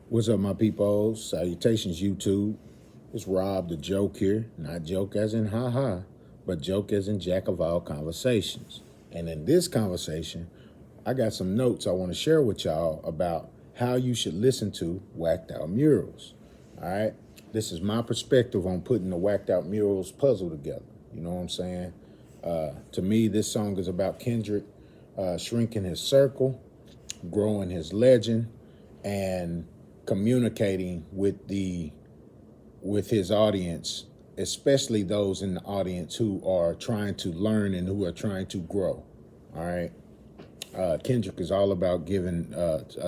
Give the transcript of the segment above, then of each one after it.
What's up, my peoples? Salutations, YouTube. It's Rob the Joke here. Not joke as in haha, but joke as in jack of all conversations. And in this conversation, I got some notes I want to share with y'all about how you should listen to Wacced Out Murals. All right? This is my perspective on putting the Wacced Out Murals puzzle together. You know what I'm saying? To me, this song is about Kendrick shrinking his circle, growing his legend, and communicating with his audience, especially those in the audience who are trying to learn and who are trying to grow. All right. Kendrick is all about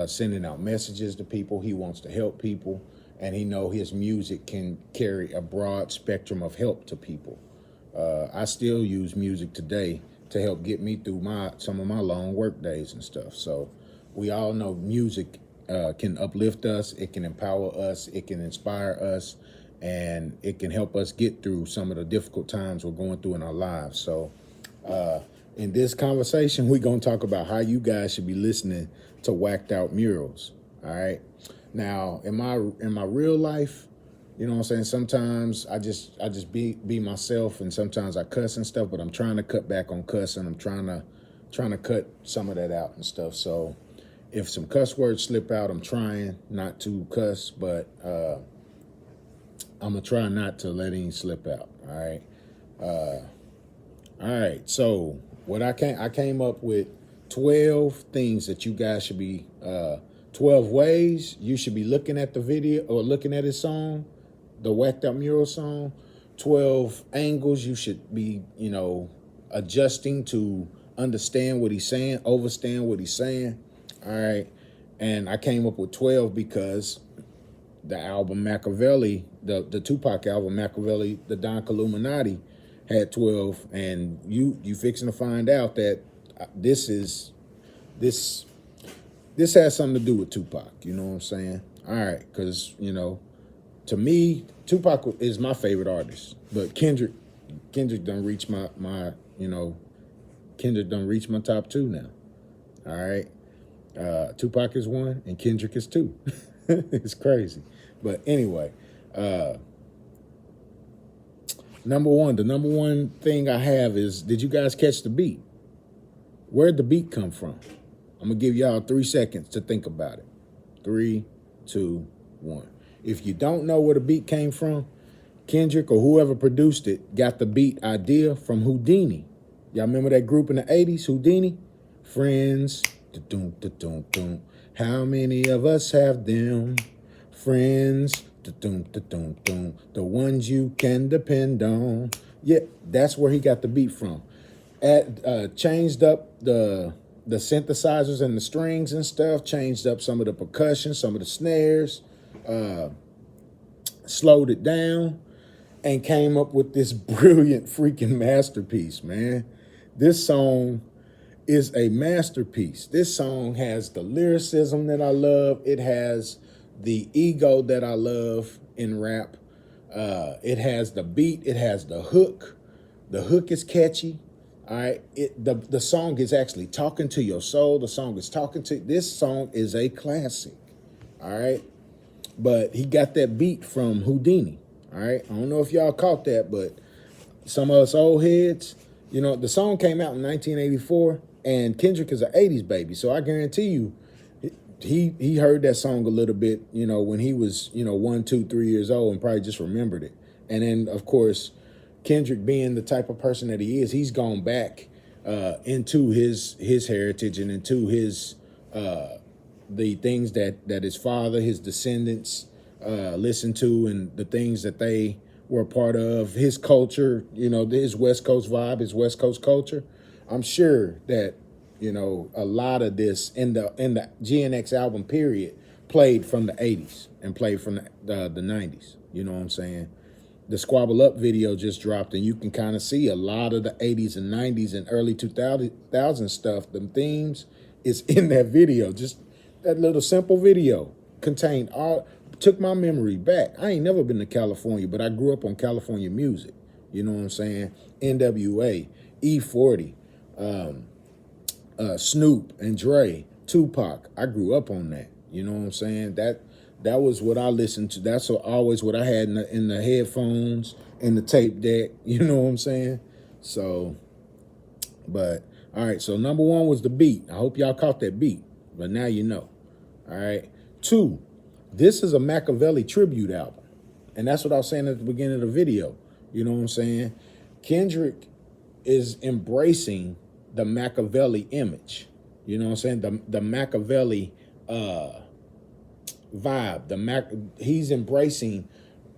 sending out messages to people. He wants to help people, and he know his music can carry a broad spectrum of help to people. I still use music today to help get me through some of my long work days and stuff. So we all know music can uplift us, it can empower us, it can inspire us, and it can help us get through some of the difficult times we're going through in our lives. So in this conversation, we're going to talk about how you guys should be listening to Wacced Out Murals. All right. Now, in my real life, you know what I'm saying? Sometimes I just be myself, and sometimes I cuss and stuff, but I'm trying to cut back on cussing. I'm trying to cut some of that out and stuff. So if some cuss words slip out, I'm trying not to cuss, but I'm gonna try not to let any slip out. All right. All right. So what I came up with 12 things that you guys should be 12 ways you should be looking at the video or looking at his song, the Wacced Out Mural song. 12 angles you should be, adjusting to understand what he's saying, understand what he's saying. All right. And I came up with 12 because the album Machiavelli, the Tupac album Machiavelli, the Don Illuminati, had 12. And you fixing to find out that this has something to do with Tupac. You know what I'm saying? All right. Because, to me, Tupac is my favorite artist. But Kendrick done reach Kendrick done reach my top two now. All right. Tupac is one and Kendrick is two. It's crazy. But anyway, the number one thing I have is, did you guys catch the beat? Where'd the beat come from? I'm going to give y'all 3 seconds to think about it. 3, 2, 1. If you don't know where the beat came from, Kendrick or whoever produced it got the beat idea from Houdini. Y'all remember that group in the 80s, Houdini? Friends. Da-doom, da-doom, doom. How many of us have them? Friends. Da-doom, da-doom, doom. The ones you can depend on. Yeah, that's where he got the beat from. Changed up the synthesizers and the strings and stuff. Changed up some of the percussion, some of the snares. Slowed it down. And came up with this brilliant freaking masterpiece, man. This song is a masterpiece. This song has the lyricism that I love. It has the ego that I love in rap. It has the beat. It has the hook. The hook is catchy. All right. The song is actually talking to your soul. This song is a classic. All right. But he got that beat from Houdini. All right. I don't know if y'all caught that, but some of us old heads, the song came out in 1984. And Kendrick is an 80s baby. So I guarantee you, he heard that song a little bit, when he was, 1, 2, 3 years old and probably just remembered it. And then, of course, Kendrick being the type of person that he is, he's gone back into his heritage and into his the things that his father, his descendants listened to, and the things that they were a part of, his culture, his West Coast vibe, his West Coast culture. I'm sure that, a lot of this in the GNX album period played from the 80s and played from the 90s. You know what I'm saying? The Squabble Up video just dropped, and you can kind of see a lot of the 80s and 90s and early 2000 stuff. The themes is in that video. Just that little simple video took my memory back. I ain't never been to California, but I grew up on California music. You know what I'm saying? NWA, E40, Snoop and Dre, Tupac. I grew up on that. You know what I'm saying? That was what I listened to. That's always what I had in the headphones, in the tape deck. You know what I'm saying? So, but all right. So number one was the beat. I hope y'all caught that beat. But now you know. All right. Two, this is a Machiavelli tribute album. And that's what I was saying at the beginning of the video. You know what I'm saying? Kendrick is embracing the Machiavelli image. You know what I'm saying? The Machiavelli vibe. He's embracing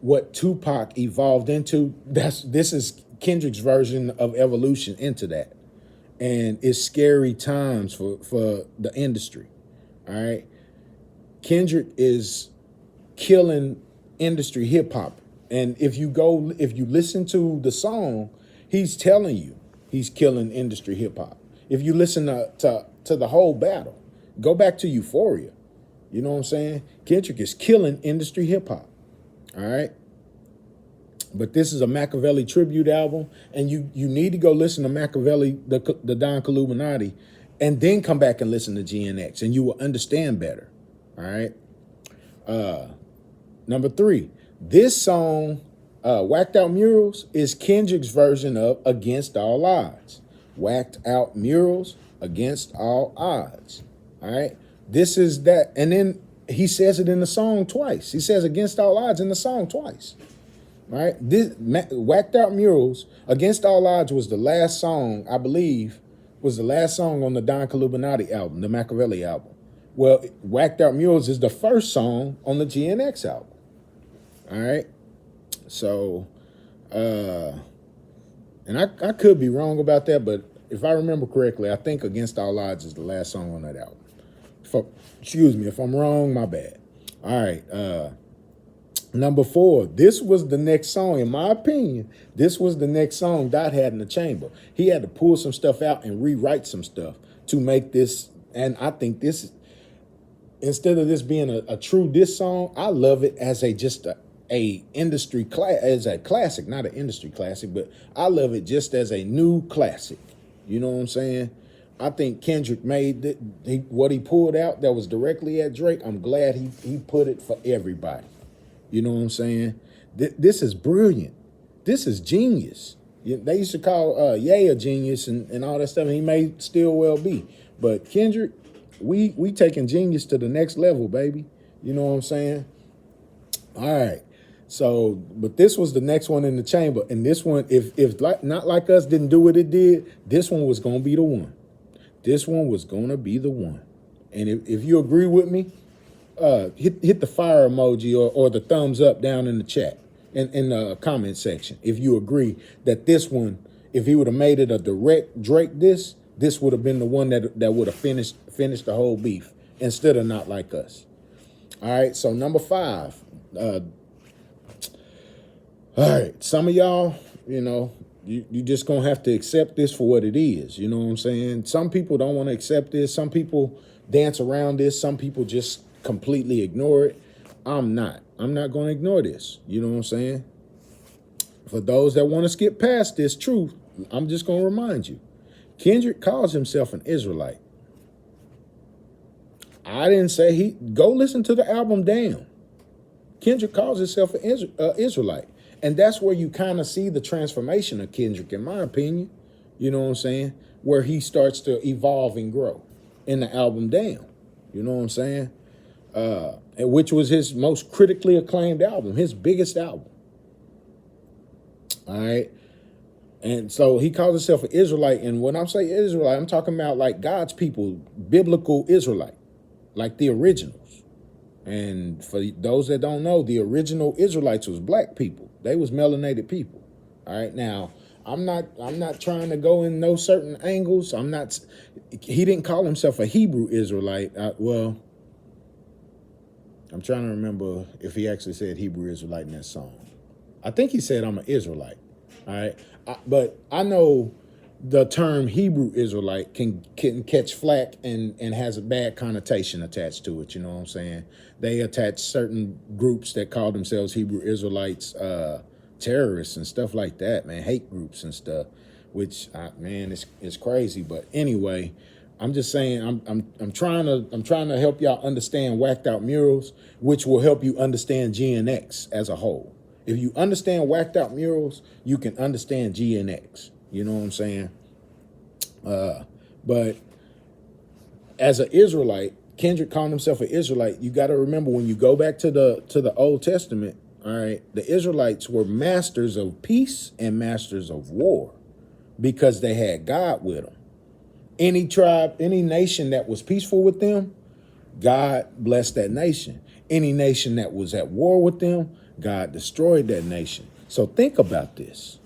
what Tupac evolved into. This is Kendrick's version of evolution into that. And it's scary times for the industry. All right. Kendrick is killing industry hip hop. And if you listen to the song, he's telling you he's killing industry hip hop. If you listen to the whole battle, go back to Euphoria. You know what I'm saying? Kendrick is killing industry hip hop. All right. But this is a Machiavelli tribute album, and you need to go listen to Machiavelli, the Don Illuminati, and then come back and listen to GNX, and you will understand better. All right. Number three, this song, Wacced Out Murals, is Kendrick's version of Against All Odds. Wacced Out Murals, Against All Odds. All right. This is that. And then he says it in the song twice. He says Against All Odds in the song twice. All right. This Wacced Out Murals, Against All Odds was the last song, I believe, was the last song on the Don Illuminati album, the Machiavelli album. Well, Wacced Out Murals is the first song on the GNX album. All right. So, and I could be wrong about that, but if I remember correctly, I think Against All Odds is the last song on that album. Excuse me, if I'm wrong, my bad. All right. Number four, this was the next song, in my opinion, this was the next song Dot had in the chamber. He had to pull some stuff out and rewrite some stuff to make this, and I think this, instead of this being a true diss song, I love it as a industry as a classic, not an industry classic, but I love it just as a new classic. You know what I'm saying? I think Kendrick made what he pulled out that was directly at Drake. I'm glad he put it for everybody. You know what I'm saying? This is brilliant. This is genius. They used to call J.O.A.C a genius and all that stuff, and he may still well be. But Kendrick, we taking genius to the next level, baby. You know what I'm saying? All right. So, but this was the next one in the chamber. And this one, if Not Like Us didn't do what it did, this one was going to be the one. This one was going to be the one. And if you agree with me, hit the fire emoji or the thumbs up down in the chat, in the comment section. If you agree that this one, if he would have made it a direct Drake this would have been the one that would have finished the whole beef instead of Not Like Us. All right, so number five. All right, some of y'all, you just gonna have to accept this for what it is. You know what I'm saying? Some people don't want to accept this. Some people dance around this. Some people just completely ignore it. I'm not going to ignore this. You know what I'm saying? For those that want to skip past this truth, I'm just going to remind you. Kendrick calls himself an Israelite. I didn't say go listen to the album Damn. Kendrick calls himself an Israelite. And that's where you kind of see the transformation of Kendrick, in my opinion. You know what I'm saying? Where he starts to evolve and grow in the album Damn. You know what I'm saying? Which was his most critically acclaimed album, his biggest album. All right. And so he calls himself an Israelite. And when I say Israelite, I'm talking about like God's people, biblical Israelite, like the originals. And for those that don't know, the original Israelites was black people. They was melanated people. All right. Now, I'm not trying to go in no certain angles. He didn't call himself a Hebrew Israelite. I'm trying to remember if he actually said Hebrew Israelite in that song. I think he said I'm an Israelite. All right. But I know the term Hebrew Israelite can catch flack and has a bad connotation attached to it. You know what I'm saying? They attach certain groups that call themselves Hebrew Israelites, terrorists and stuff like that, man, hate groups and stuff, which, man, it's crazy. But anyway, I'm just saying I'm trying to help y'all understand Whacked Out Murals, which will help you understand GNX as a whole. If you understand Whacked Out Murals, you can understand GNX. You know what I'm saying? But as an Israelite, Kendrick calling himself an Israelite, you got to remember when you go back to the Old Testament, all right, the Israelites were masters of peace and masters of war because they had God with them. Any tribe, any nation that was peaceful with them, God blessed that nation. Any nation that was at war with them, God destroyed that nation. So think about this.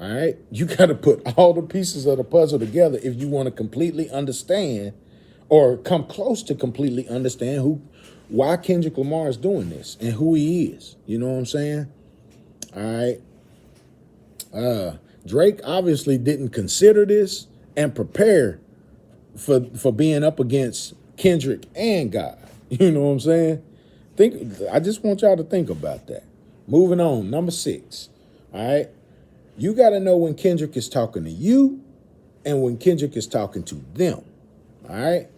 All right. You got to put all the pieces of the puzzle together if you want to completely understand or come close to completely understand why Kendrick Lamar is doing this and who he is. You know what I'm saying? All right. Drake obviously didn't consider this and prepare for being up against Kendrick and God. You know what I'm saying? I just want y'all to think about that. Moving on, number 6. All right. You got to know when Kendrick is talking to you and when Kendrick is talking to them. All right.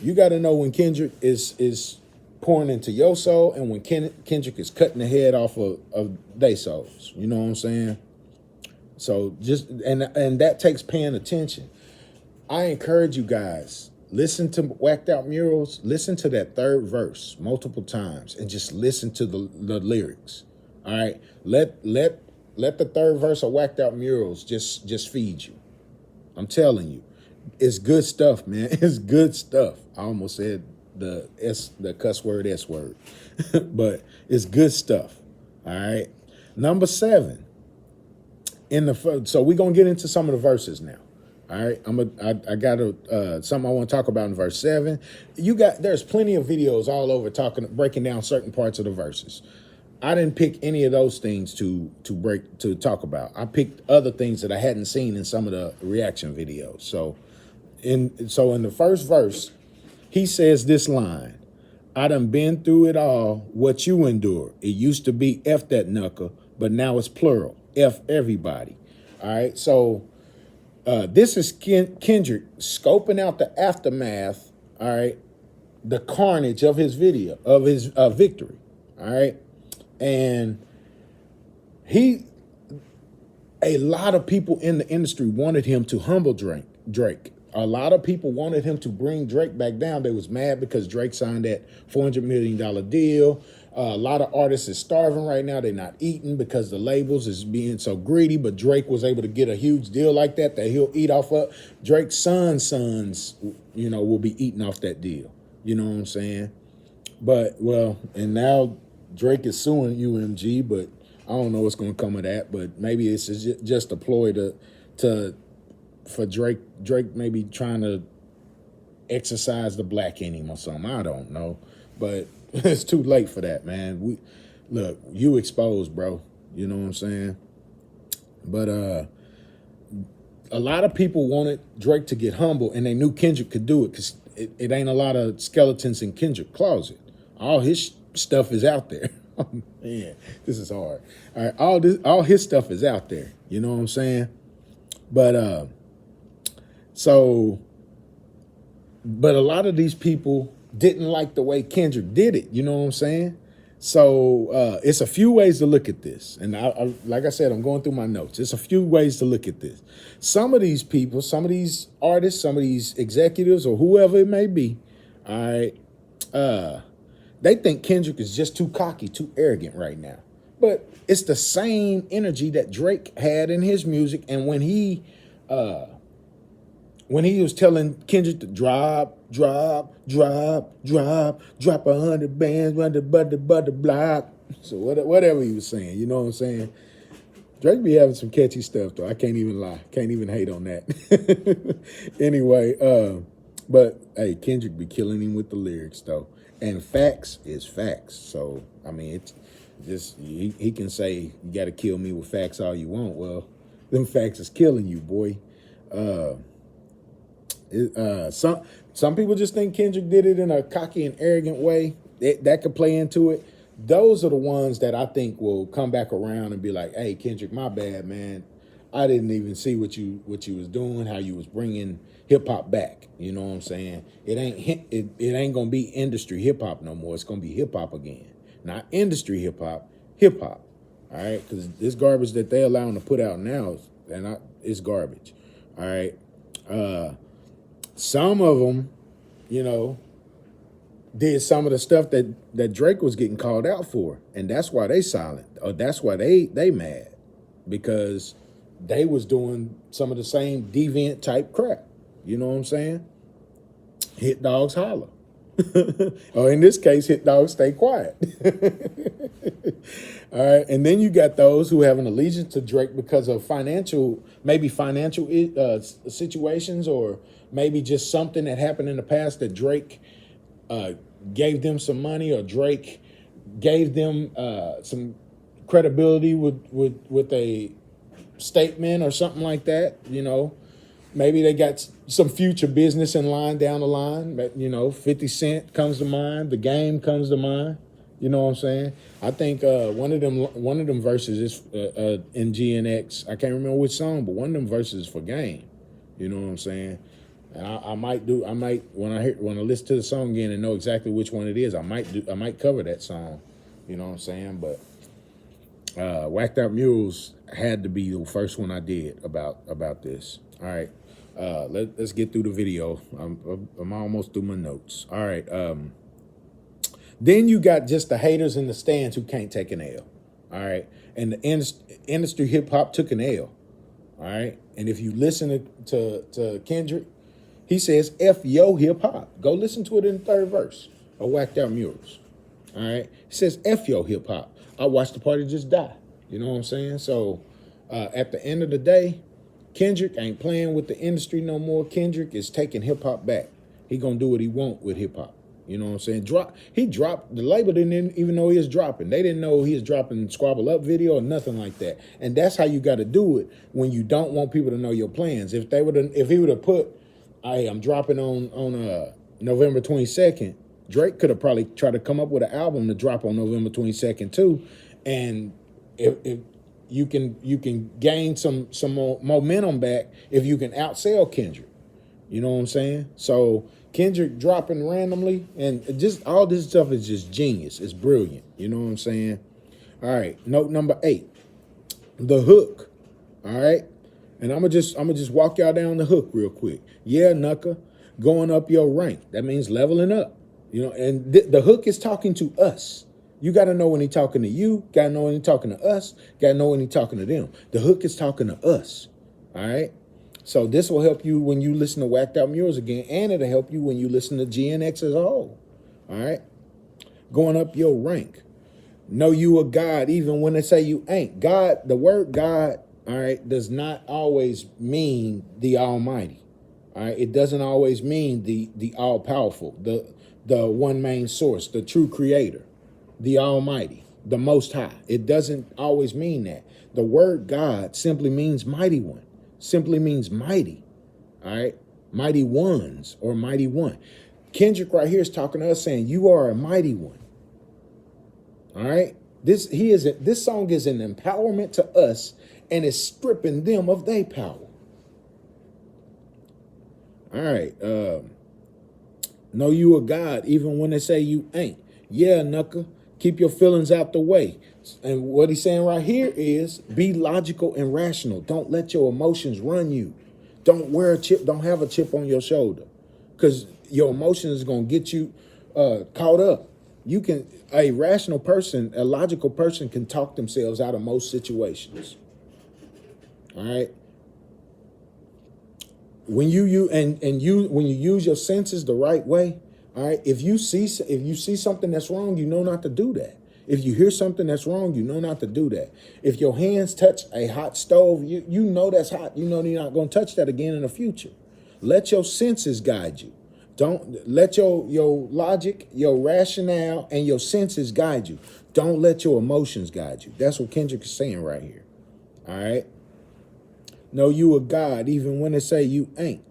You got to know when Kendrick is pouring into your soul and when Kendrick is cutting the head off of their souls. You know what I'm saying? So and that takes paying attention. I encourage you guys, listen to Whacked Out Murals, listen to that third verse multiple times and just listen to the lyrics. All right. Let the third verse of Whacked Out Murals just feed you. I'm telling you. It's good stuff, man. It's good stuff. I almost said the cuss word S word. But it's good stuff. All right. Number 7. So we're gonna get into some of the verses now. All right, I got something I want to talk about in verse 7. There's plenty of videos all over breaking down certain parts of the verses. I didn't pick any of those things to talk about. I picked other things that I hadn't seen in some of the reaction videos. So in the first verse, he says this line: "I done been through it all. What you endure. It used to be F that knuckle, but now it's plural. F everybody." All right, so. This is Kendrick scoping out the aftermath, all right, the carnage of his victory, all right, and a lot of people in the industry wanted him to humble Drake. A lot of people wanted him to bring Drake back down. They was mad because Drake signed that $400 million deal. A lot of artists is starving right now. They're not eating because the labels is being so greedy. But Drake was able to get a huge deal like that he'll eat off of. Drake's sons, will be eating off that deal. You know what I'm saying? And now Drake is suing UMG, but I don't know what's going to come of that. But maybe it's just a ploy for Drake maybe trying to exercise the black in him or something. I don't know. But it's too late for that, man. You exposed, bro. You know what I'm saying? But a lot of people wanted Drake to get humble, and they knew Kendrick could do it because it ain't a lot of skeletons in Kendrick's closet. All his stuff is out there. Oh, man, this is hard. All right, all his stuff is out there. You know what I'm saying? But a lot of these people didn't like the way Kendrick did it. You know what I'm saying? So it's a few ways to look at this. And I like I said, I'm going through my notes. It's a few ways to look at this. Some of these people, some of these artists, some of these executives or whoever it may be, all right, they think Kendrick is just too cocky, too arrogant right now. But it's the same energy that Drake had in his music. And when he was telling Kendrick to drop 100 bands, run the butter block. So whatever he was saying, you know what I'm saying? Drake be having some catchy stuff though. I can't even lie. Can't even hate on that. Anyway, but hey, Kendrick be killing him with the lyrics though. And facts is facts. So, I mean, it's just, he can say, you got to kill me with facts all you want. Well, them facts is killing you, boy. Some people just think Kendrick did it in a cocky and arrogant way. That could play into it. Those are the ones that I think will come back around and be like, hey, Kendrick, my bad, man. I didn't even see what you was doing, how you was bringing hip hop back. You know what I'm saying? It ain't gonna be industry hip hop no more. It's gonna be hip hop again, not industry hip hop, hip hop. All right, because this garbage that they allowing to put out now, it's garbage. All right, some of them, you know, did some of the stuff that Drake was getting called out for, and that's why they silent, or that's why they mad, because they was doing some of the same deviant type crap. You know what I'm saying? Hit dogs holler. Or in this case, hit dogs stay quiet. All right. And then you got those who have an allegiance to Drake because of maybe financial situations, or maybe just something that happened in the past that Drake gave them some money, or Drake gave them some credibility with a statement or something like that. You know, maybe they got some future business in line down the line. You know, 50 Cent comes to mind. The Game comes to mind. You know what I'm saying? I think one of them verses is in GNX. I can't remember which song, but one of them verses is for Game. You know what I'm saying? And I might when I listen to the song again and know exactly which one it is, I might cover that song. You know what I'm saying? But Wacced Out Murals had to be the first one I did about this. All right, let's get through the video. I'm almost through my notes. All right. Then you got just the haters in the stands who can't take an L. All right, and the industry hip hop took an L. All right, and if you listen to Kendrick, he says F yo hip hop. Go listen to it in the third verse of Wacced Out Murals. All right, he says F yo hip hop. I watched the party just die. You know what I'm saying? So at the end of the day, Kendrick ain't playing with the industry no more. Kendrick is taking hip hop back. He gonna do what he want with hip hop. You know what I'm saying? He dropped, the label didn't even know he was dropping. They didn't know he was dropping Squabble Up video or nothing like that. And that's how you got to do it when you don't want people to know your plans. If he would have put, hey, I'm dropping on November 22nd, Drake could have probably tried to come up with an album to drop on November 22nd too. And if you can gain some more momentum back if you can outsell Kendrick. You know what I'm saying? So Kendrick dropping randomly, and just all this stuff is just genius. It's brilliant. You know what I'm saying? All right, note number 8, the hook. All right, and I'm gonna just walk y'all down the hook real quick. Yeah, Knucka, going up your rank. That means leveling up. You know, and the hook is talking to us. You got to know when he's talking to you. Got to know when he's talking to us. Got to know when he's talking to them. The hook is talking to us. All right. So this will help you when you listen to Wacced Out Murals again, and it'll help you when you listen to GNX as a whole. All right? Going up your rank. Know you a God even when they say you ain't. God, the word God, all right, does not always mean the Almighty. All right? It doesn't always mean the all-powerful, the one main source, the true creator, the Almighty, the Most High. It doesn't always mean that. The word God simply means mighty one. Simply means mighty, all right? Mighty ones or mighty one. Kendrick right here is talking to us saying, you are a mighty one, all right? This song is an empowerment to us, and it's stripping them of their power. All right, know you a God even when they say you ain't. Yeah, Knucka, keep your feelings out the way. And what he's saying right here is be logical and rational. Don't let your emotions run you. Don't wear a chip. Don't have a chip on your shoulder, because your emotions is going to get you caught up. A rational person, a logical person can talk themselves out of most situations. All right. When you use your senses the right way, all right. If you see something that's wrong, you know not to do that. If you hear something that's wrong, you know not to do that. If your hands touch a hot stove, you know that's hot. You know you're not going to touch that again in the future. Let your senses guide you. Don't let your logic, your rationale, and your senses guide you. Don't let your emotions guide you. That's what Kendrick is saying right here. All right? Know you a God even when they say you ain't.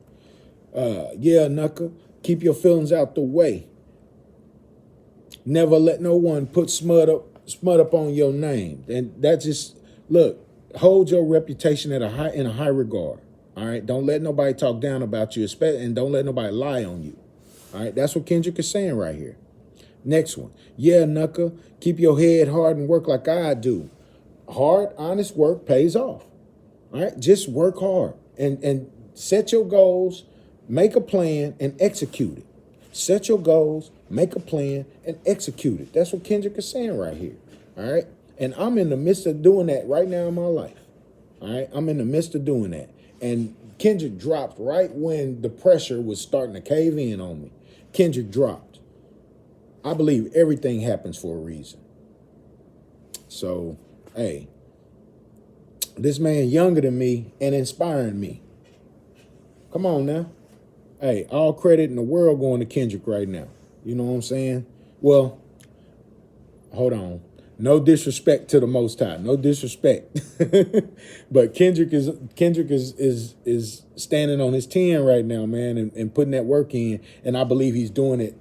Yeah, Knucka, keep your feelings out the way. Never let no one put smut up on your name. And that just, look, Hold your reputation at in a high regard. All right. Don't let nobody talk down about you, and don't let nobody lie on you. All right. That's what Kendrick is saying right here. Next one. Yeah, Knucka, keep your head hard and work like I do. Hard, honest work pays off. All right. Just work hard and set your goals, make a plan, and execute it. Set your goals, make a plan, and execute it. That's what Kendrick is saying right here. All right. And I'm in the midst of doing that right now in my life. All right. I'm in the midst of doing that. And Kendrick dropped right when the pressure was starting to cave in on me. Kendrick dropped. I believe everything happens for a reason. So, hey, this man younger than me and inspiring me. Come on now. Hey, all credit in the world going to Kendrick right now. You know what I'm saying? Well, hold on. No disrespect to the Most High. No disrespect. But Kendrick is standing on his 10 right now, man, and putting that work in. And I believe he's doing it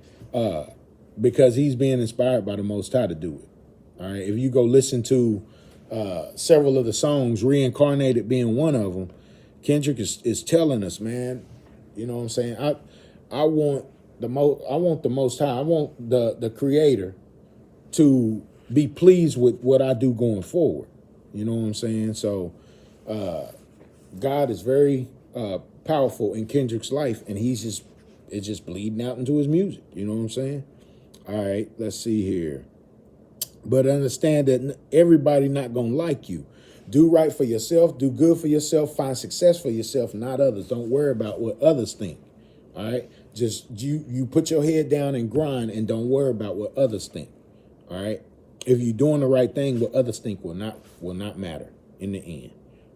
because he's being inspired by the Most High to do it. All right. If you go listen to several of the songs, Reincarnated being one of them, Kendrick is telling us, man, you know what I'm saying? I want the Most High. I want the Creator to be pleased with what I do going forward. You know what I'm saying? So God is very powerful in Kendrick's life, and it's just bleeding out into his music. You know what I'm saying? All right, let's see here. But understand that everybody not gonna like you. Do right for yourself, do good for yourself, find success for yourself, not others. Don't worry about what others think. All right? Just you put your head down and grind and don't worry about what others think. All right? If you're doing the right thing, what others think will not matter in the end.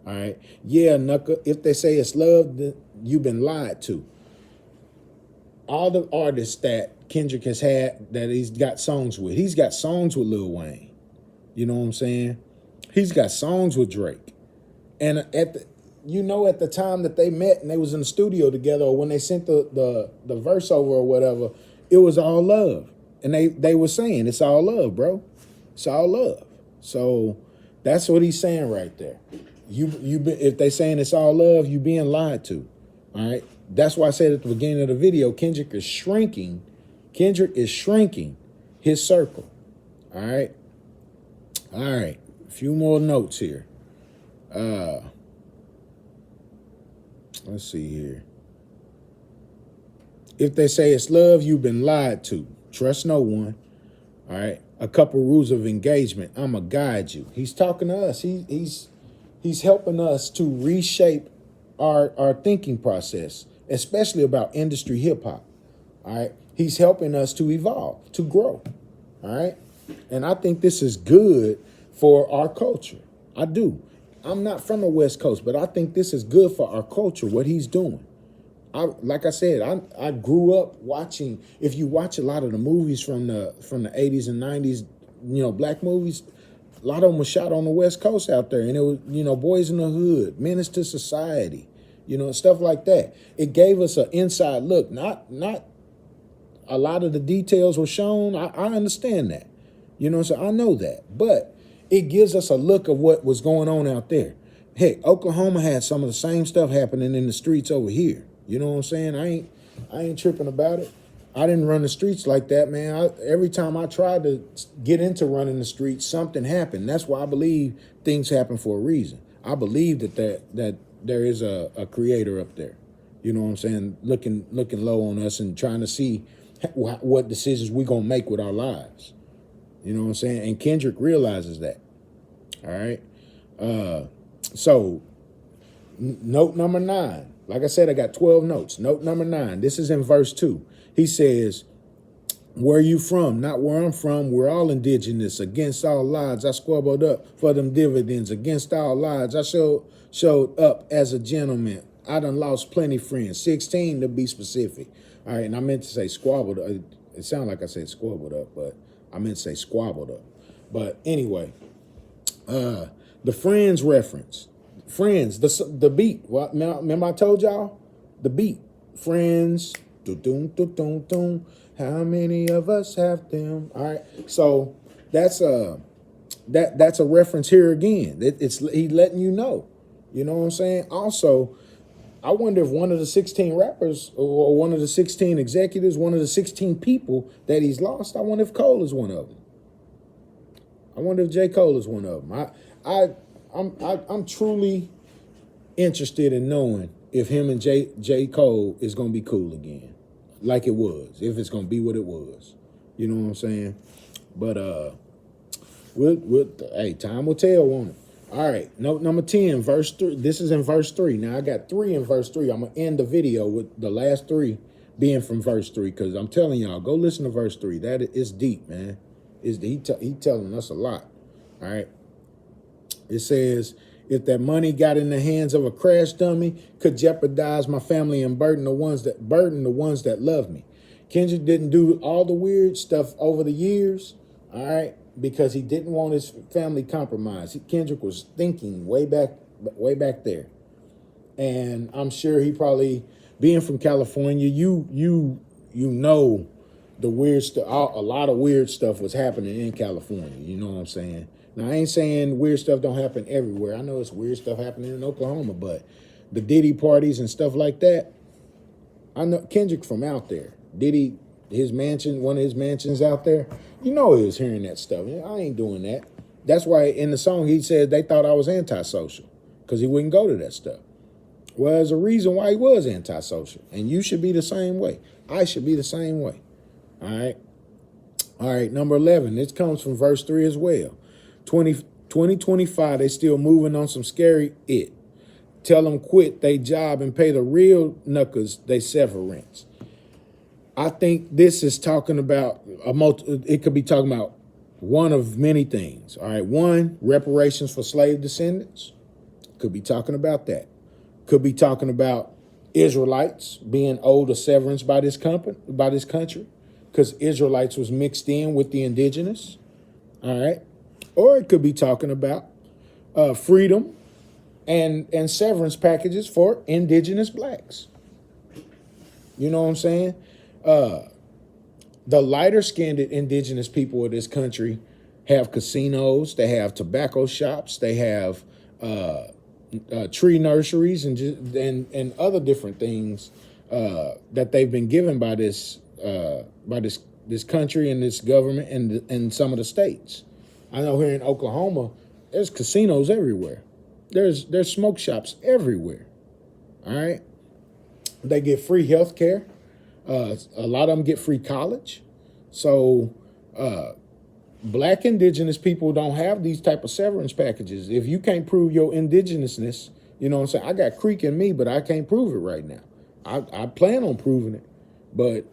All right? Yeah, Knucka, if they say it's love, then you've been lied to. All the artists that Kendrick has had that he's got songs with Lil Wayne. You know what I'm saying? He's got songs with Drake. And at the time that they met and they was in the studio together, or when they sent the verse over or whatever, it was all love. And they were saying, it's all love, bro. It's all love. So that's what he's saying right there. If they saying it's all love, you being lied to. All right. That's why I said at the beginning of the video, Kendrick is shrinking his circle. All right. All right. A few more notes here. Let's see here. If they say it's love, you've been lied to. Trust no one. All right. A couple rules of engagement. I'ma guide you. He's talking to us. He's helping us to reshape our thinking process, especially about industry hip hop. All right. He's helping us to evolve, to grow. All right. And I think this is good for our culture. I do. I'm not from the West Coast, but I think this is good for our culture, what he's doing. Like I said, I grew up watching, if you watch a lot of the movies from the 80s and 90s, black movies, a lot of them were shot on the West Coast out there. And it was, Boys in the Hood, Menace to Society, stuff like that. It gave us an inside look. Not a lot of the details were shown. I understand that. So I know that. But it gives us a look of what was going on out there. Heck, Oklahoma had some of the same stuff happening in the streets over here. You know what I'm saying? I ain't tripping about it. I didn't run the streets like that, man. Every time I tried to get into running the streets, something happened. That's why I believe things happen for a reason. I believe that there is a creator up there. You know what I'm saying? Looking low on us and trying to see what decisions we gonna make with our lives. You know what I'm saying? And Kendrick realizes that. All right. So note number 9. Like I said, I got 12 notes. Note number 9. This is in verse 2. He says, where you from? Not where I'm from. We're all indigenous. Against all odds, I squabbled up for them dividends. Against all odds, I showed up as a gentleman. I done lost plenty friends. 16 to be specific. All right, and I meant to say squabbled up. It sounded like I said squabbled up, but I meant to say squabbled up. But anyway, the Friends reference. Friends, the beat. What? Remember I told y'all? The beat. Friends. How many of us have them? All right. So that's that's a reference here again. It's he letting you know. You know what I'm saying? Also, I wonder if one of the 16 rappers or one of the 16 executives, one of the 16 people that he's lost, I wonder if Cole is one of them. I wonder if J. Cole is one of them. I'm truly interested in knowing if him and J. Cole is gonna be cool again, like it was. If it's gonna be what it was, you know what I'm saying? But hey, time will tell, won't it? All right, note number 10, verse 3. This is in verse 3. Now I got 3 in verse 3. I'm gonna end the video with the last 3 being from verse 3, because I'm telling y'all, go listen to verse 3. That is deep, man. He telling us a lot. All right. It says, if that money got in the hands of a crash dummy, could jeopardize my family and burden the ones that love me. Kendrick didn't do all the weird stuff over the years, all right, because he didn't want his family compromised. Kendrick was thinking way back there. And I'm sure he probably, being from California, you know the weird stuff, a lot of weird stuff was happening in California. You know what I'm saying? Now, I ain't saying weird stuff don't happen everywhere. I know it's weird stuff happening in Oklahoma, but the Diddy parties and stuff like that, I know Kendrick from out there. Diddy, his mansion, one of his mansions out there, you know he was hearing that stuff. I ain't doing that. That's why in the song he said they thought I was antisocial, because he wouldn't go to that stuff. Well, there's a reason why he was antisocial, and you should be the same way. I should be the same way. All right, number 11. This comes from verse 3 as well. 2025, they still moving on some scary it. Tell them quit they job and pay the real knuckers they severance. I think this is talking about, it could be talking about one of many things. All right, one, reparations for slave descendants. Could be talking about that. Could be talking about Israelites being owed a severance by this country, because Israelites was mixed in with the indigenous. All right. Or it could be talking about freedom and severance packages for indigenous blacks. You know what I'm saying? The lighter-skinned indigenous people of this country have casinos, they have tobacco shops, they have tree nurseries and other different things that they've been given by this country and this government and some of the states. I know here in Oklahoma, there's casinos everywhere. There's smoke shops everywhere. All right. They get free health care. A lot of them get free college. So black indigenous people don't have these type of severance packages. If you can't prove your indigenousness, you know what I'm saying? I got Creek in me, but I can't prove it right now. I plan on proving it, but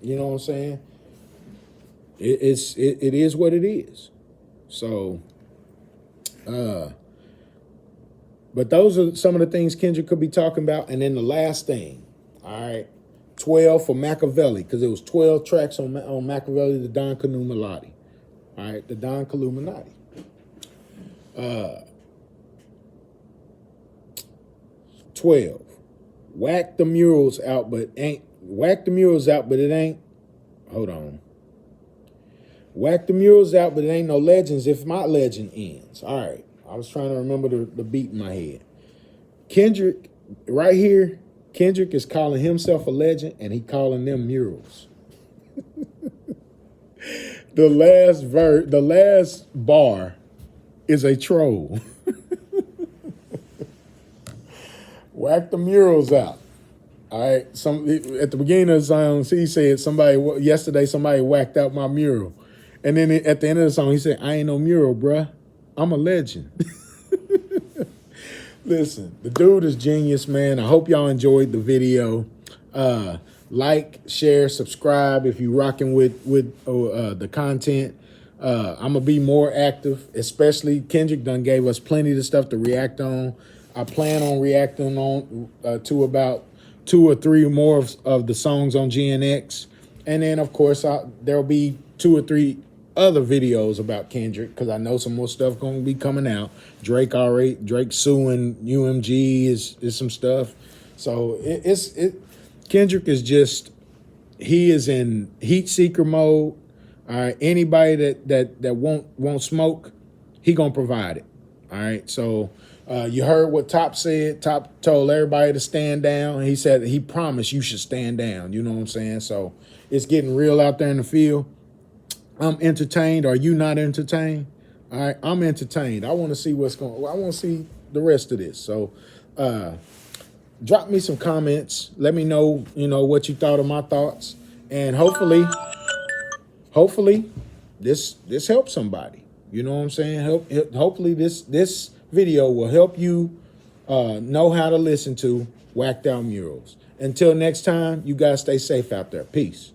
you know what I'm saying? It is what it is. So, but those are some of the things Kendrick could be talking about. And then the last thing, all right, 12 for Machiavelli, because it was 12 tracks on Machiavelli, the Don Illuminati. All right, the Don Illuminati. 12. Whack the murals out, but it ain't. Hold on. Whack the murals out, but it ain't no legends if my legend ends. All right. I was trying to remember the beat in my head. Kendrick, right here, Kendrick is calling himself a legend, and he calling them murals. The last bar is a troll. Whack the murals out. All right. At the beginning of the song, he said yesterday somebody whacked out my mural. And then at the end of the song, he said, I ain't no mural, bruh. I'm a legend. Listen, the dude is genius, man. I hope y'all enjoyed the video. Like, share, subscribe if you rocking with the content. I'm going to be more active, especially Kendrick done gave us plenty of stuff to react on. I plan on reacting on to about 2 or 3 more of the songs on GNX. And then, of course, there'll be 2 or 3 other videos about Kendrick, because I know some more stuff going to be coming out. Drake suing UMG is some stuff. So Kendrick is just, he is in heat seeker mode. All right, anybody that won't smoke, He gonna provide it. All right. So you heard what Top said. Top told everybody to stand down. He said he promised you should stand down. You know what I'm saying? So it's getting real out there in the field. I'm entertained. Are you not entertained? All right, I'm entertained. I want to see what's going. I want to see the rest of this. So, drop me some comments. Let me know, what you thought of my thoughts, and hopefully, this helps somebody. You know what I'm saying? Hopefully, this video will help you know how to listen to Wacced Out Murals. Until next time, you guys stay safe out there. Peace.